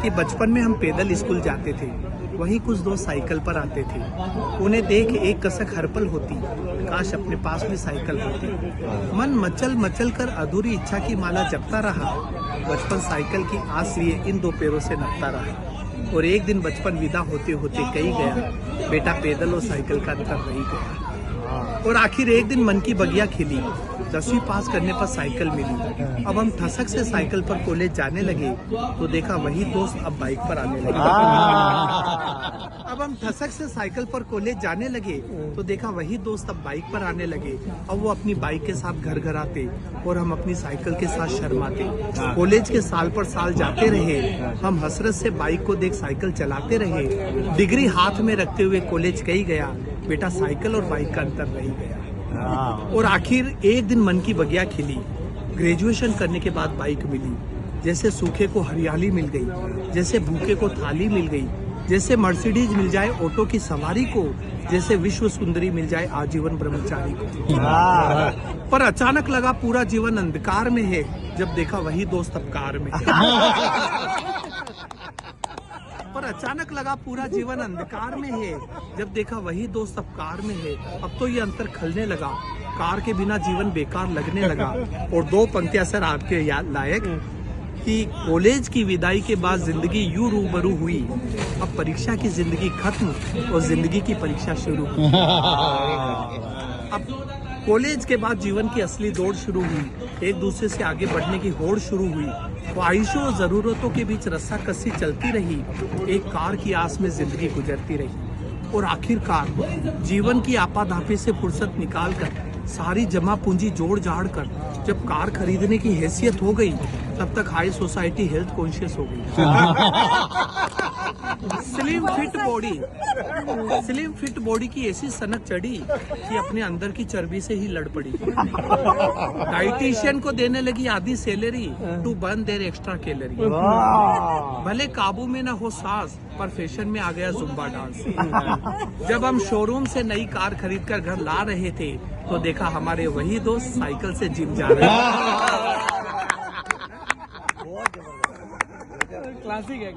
कि बचपन में हम पैदल स्कूल जाते थे, वहीं कुछ दोस्त साइकिल पर आते थे। उन्हें देख एक कसक हर पल होती, काश अपने पास भी साइकिल होती। मन मचल मचल कर अधूरी इच्छा की माला जपता रहा। बचपन साइकिल की आस लिए इन दो पैरों से नपता रहा। और एक दिन बचपन विदा होते होते कही गया, बेटा पैदल और साइकिल का अंतर रही गया। और आखिर एक दिन मन की बगिया खिली, 10वीं पास करने पर साइकिल मिली। अब हम ठसक से साइकिल पर कॉलेज जाने लगे तो देखा वही दोस्त अब बाइक पर आने लगे। अब हम ठसक से साइकिल पर कॉलेज जाने लगे तो देखा वही दोस्त अब बाइक पर आने लगे। अब वो अपनी बाइक के साथ घर घर आते और हम अपनी साइकिल के साथ शर्माते। कॉलेज के साल पर साल जाते रहे, हम हसरत से बाइक को देख साइकिल चलाते रहे। डिग्री हाथ में रखते हुए कॉलेज कही गया, बेटा साइकिल और बाइक का अंतर रही गया। और आखिर एक दिन मन की बगिया खिली, ग्रेजुएशन करने के बाद बाइक मिली। जैसे सूखे को हरियाली मिल गई, जैसे भूखे को थाली मिल गई, जैसे मर्सिडीज मिल जाए ऑटो की सवारी को, जैसे विश्व सुंदरी मिल जाए आजीवन ब्रह्मचारी को। पर अचानक लगा पूरा जीवन अंधकार में है, जब देखा वही दोस्त अब कार में। पर अचानक लगा पूरा जीवन अंधकार में है, जब देखा वही दोस्त अब कार में है। अब तो ये अंतर खलने लगा, कार के बिना जीवन बेकार लगने लगा। और दो पंक्तियां सर आपके याद लायक कि कॉलेज की विदाई के बाद जिंदगी यूं रूबरू हुई, अब परीक्षा की जिंदगी खत्म और जिंदगी की परीक्षा शुरू हुई। अब कॉलेज के बाद जीवन की असली दौड़ शुरू हुई, एक दूसरे से आगे बढ़ने की होड़ शुरू हुई। ख्वाहिशों और जरूरतों के बीच रस्साकसी चलती रही, एक कार की आस में जिंदगी गुजरती रही। और आखिरकार जीवन की आपाधापी से फुर्सत निकालकर, सारी जमा पूंजी जोड़ जाड़ कर जब कार खरीदने की हैसियत हो गई, तब तक हाई सोसाइटी हेल्थ कॉन्शियस हो गई। स्लिम फिट बॉडी की ऐसी सनक चढ़ी कि अपने अंदर की चर्बी से ही लड़ पड़ी। डाइटिशियन को देने लगी आधी salary to burn their extra calorie. भले काबू में न हो सांस, पर फैशन में आ गया जुम्बा डांस। जब हम शोरूम से नई कार खरीद कर घर ला रहे थे तो देखा हमारे वही दोस्त साइकिल से जिम जा रहे थे। क्लासिक है।